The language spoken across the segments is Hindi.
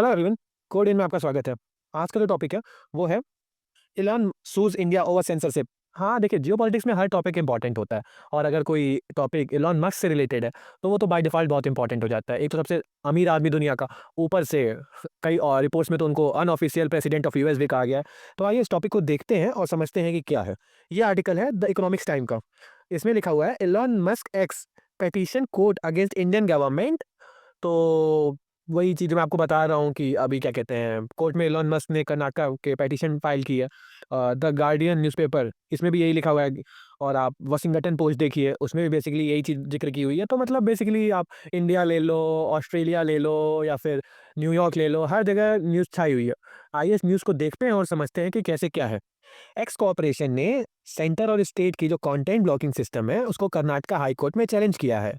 हेलो एवरीवन, कोड इन में आपका स्वागत है। आज का जो टॉपिक है वो है इलॉन सूज इंडिया ओवर सेंसरशिप। हाँ, देखिए जियोपॉलिटिक्स में हर टॉपिक इंपॉर्टेंट होता है और अगर कोई टॉपिक इलॉन मस्क से रिलेटेड है तो वो तो बाय डिफॉल्ट बहुत इंपॉर्टेंट हो जाता है। एक तो सबसे अमीर आदमी दुनिया का, ऊपर से कई और रिपोर्ट्स में तो उनको अनऑफिशियल प्रेसिडेंट ऑफ यूएस भी कहा गया है। तो आइए इस टॉपिक को देखते हैं और समझते हैं कि क्या है। ये आर्टिकल है द इकोनॉमिक्स टाइम का। इसमें लिखा हुआ है Elon Musk x petition court against Indian government. तो वही चीज़ मैं आपको बता रहा हूँ कि अभी क्या कहते हैं, कोर्ट में इलॉन मस्क ने कर्नाटका के पिटीशन फाइल की है। द गार्डियन न्यूज़पेपर इसमें भी यही लिखा हुआ है और आप वाशिंगटन पोस्ट देखिए, उसमें भी बेसिकली यही चीज़ ज़िक्र की हुई है। तो मतलब बेसिकली आप इंडिया ले लो, ऑस्ट्रेलिया ले लो या फिर न्यूयॉर्क ले लो, हर जगह न्यूज़ छाई हुई है। आइए इस न्यूज़ को देखते हैं और समझते हैं कि कैसे क्या है। एक्स कॉर्पोरेशन ने सेंटर और स्टेट की जो कंटेंट ब्लॉकिंग सिस्टम है, उसको कर्नाटका हाई कोर्ट में चैलेंज किया है।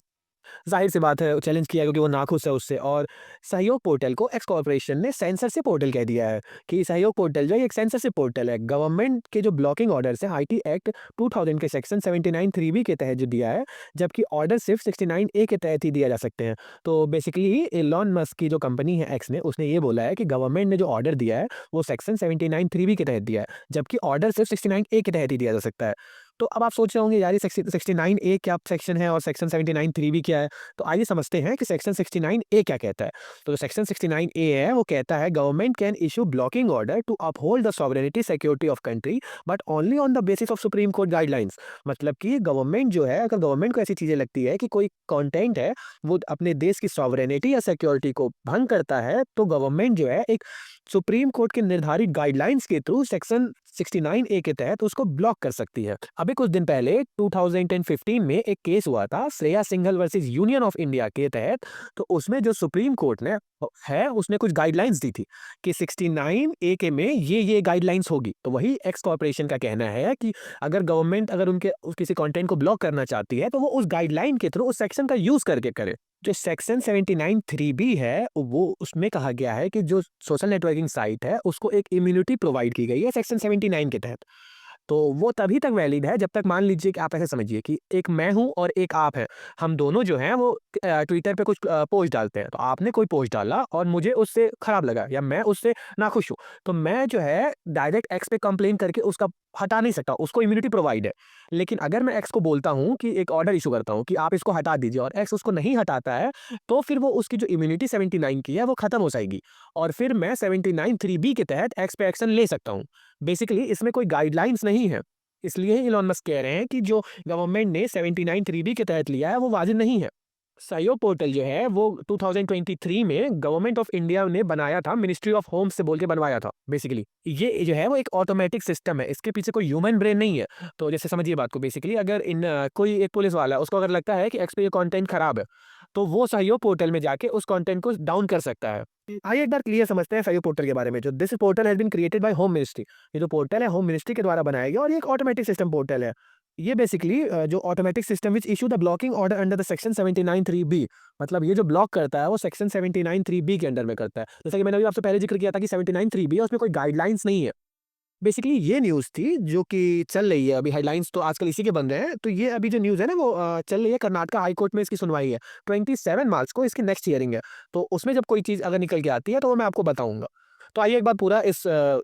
ज़ाहिर-सी बात है चैलेंज किया क्योंकि वो नाखुश है उससे। और सहयोग पोर्टल को एक्स कॉर्पोरेशन ने सेंसरशिप पोर्टल कह दिया है कि सहयोग पोर्टल जो है एक सेंसरशिप पोर्टल है। गवर्नमेंट के जो ब्लॉकिंग ऑर्डर्स हैं आईटी एक्ट 2000 के सेक्शन 79 3B के तहत जो दिया है, जबकि ऑर्डर सिर्फ 69 ए के तहत ही दिया जा सकते हैं। तो बेसिकली इलॉन मस्क की जो कंपनी है एक्स ने, उसने ये बोला है कि गवर्नमेंट ने जो ऑर्डर दिया है वो सेक्शन 79 3B के तहत दिया है, जबकि ऑर्डर सिर्फ 69 ए के तहत ही दिया जा सकता है। तो अब आप सोच रहे होंगे यार ये 69 ए क्या सेक्शन है और सेक्शन 79 3B क्या है? तो आइए समझते हैं कि सेक्शन 69 ए क्या कहता है। तो जो सेक्शन 69 ए है वो कहता है government can issue blocking order to uphold the sovereignty security of country but only on the basis of supreme court guidelines. मतलब कि गवर्नमेंट जो है, अगर गवर्नमेंट को ऐसी चीजें लगती है कि कोई कंटेंट है वो अपने देश की सॉवरेनिटी या सिक्योरिटी को भंग करता है, तो गवर्नमेंट जो है एक सुप्रीम कोर्ट के निर्धारित गाइडलाइंस के थ्रू सेक्शन 69 ए के तहत उसको ब्लॉक कर सकती है। अभी कुछ दिन पहले 2015 में एक केस हुआ था Shreya Singhal versus union of India के तहत। तो उसमें जो सुप्रीम कोर्ट ने है उसने कुछ गाइडलाइंस दी थी कि 69 ए के में ये गाइडलाइंस होगी। तो वही एक्स कॉर्पोरेशन का कहना है कि अगर गवर्नमेंट अगर किसी कंटेंट को ब्लॉक करना चाहती है तो वो उस गाइडलाइन के थ्रू उस सेक्शन का यूज करके करे। जो सेक्शन 79 3B है वो उसमें कहा गया है कि जो सोशल नेटवर्किंग साइट है उसको एक इम्यूनिटी प्रोवाइड की गई है सेक्शन 79 के तहत। तो वो तभी तक वैलिड है जब तक मान लीजिए कि आप ऐसे समझिए कि एक मैं हूं और एक आप हैं। हम दोनों जो हैं वो ट्विटर पे कुछ पोस्ट डालते हैं। तो आपने कोई पोस्ट डाला और मुझे उससे खराब लगा या मैं उससे नाखुश हूं, तो मैं जो है डायरेक्ट एक्स पे कंप्लेन करके उसका हटा नहीं सकता, उसको इम्यूनिटी प्रोवाइड है। लेकिन अगर मैं एक्स को बोलता हूं कि एक ऑर्डर इशू करता हूं कि आप इसको हटा दीजिए और एक्स उसको नहीं हटाता है, तो फिर वो उसकी जो इम्यूनिटी 79 की है वो खत्म हो जाएगी और फिर मैं 79 3B के तहत एक्स पे एक्शन ले सकता हूं। बेसिकली इसमें कोई गाइडलाइंस नहीं है। इसलिए ही इलॉन मस्क कह रहे हैं कि जो गवर्नमेंट ने 79 3B के तहत लिया है वो वाजिब नहीं है। सहयोग पोर्टल जो है वो 2023 में गवर्नमेंट ऑफ इंडिया ने बनाया था, मिनिस्ट्री ऑफ होम से बोल के बनवाया था। बेसिकली ये जो है वो एक ऑटोमेटिक सिस्टम है, इसके पीछे कोई ह्यूमन ब्रेन नहीं है। तो जैसे समझिए बात को, बेसिकली अगर कोई एक पुलिस वाला है, उसको अगर लगता है कि एक्स पे ये कंटेंट खराब है, तो वो सहयोग पोर्टल में जाके उस कंटेंट को डाउन कर सकता है। आइए एक बार क्लियर समझते हैं सहयोग पोर्टल के बारे में। जो this portal has been created by home ministry. ये जो पोर्टल है होम मिनिस्ट्री के द्वारा बनाया गया और ये एक ऑटोमेटिक सिस्टम पोर्टल है। ये बेसिकली जो automatic system which issue the blocking order under the section 79 3B। मतलब ये जो ब्लॉक करता है वो सेक्शन 79 3B के अंडर में करता है। जैसा कि मैंने अभी आपसे पहले जिक्र किया था कि 79 3B है, उसमें कोई गाइडलाइंस नहीं है। बेसिकली ये न्यूज़ थी जो कि चल रही है अभी, हेडलाइंस तो आजकल इसी के बन रहे हैं। तो ये अभी जो न्यूज़ है ना वो चल रही है, कर्नाटका हाई कोर्ट में इसकी सुनवाई है। 27 मार्च को इसकी नेक्स्ट हियरिंग है। तो उसमें जब कोई चीज़ अगर निकल के आती है तो वो मैं आपको बताऊँगा। तो आइए एक बार पूरा इस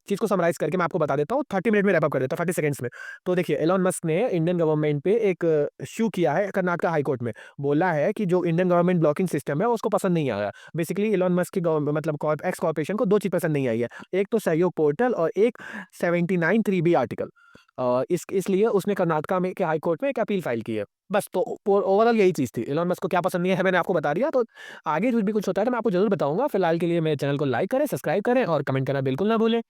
चीज़ को समराइज़ करके मैं आपको बता देता हूँ, 30 मिनट में रैप अप कर देता हूँ, 30 सेकंड्स में। तो देखिए इलॉन मस्क ने इंडियन गवर्नमेंट पे एक इश्यू किया है कर्नाटका हाई कोर्ट में। बोला है कि जो इंडियन गवर्नमेंट ब्लॉकिंग सिस्टम है उसको पसंद नहीं आया। बेसिकली इलॉन मस्क की मतलब एक्स कॉर्पोरेशन को 2 चीज़ पसंद नहीं आई है। एक तो सहयोग पोर्टल और एक 79 3B आर्टिकल। इसलिए उसने कर्नाटका में के हाई कोर्ट में एक अपील फाइल की है। बस तो ओवरऑल यही चीज़ थी। इलॉन मस्क को क्या पसंद नहीं है मैंने आपको बता दिया। तो आगे जो भी कुछ होता है तो मैं आपको ज़रूर बताऊँगा। फिलहाल के लिए मेरे चैनल को लाइक करें, सब्सक्राइब करें और कमेंट करना बिल्कुल ना भूलें।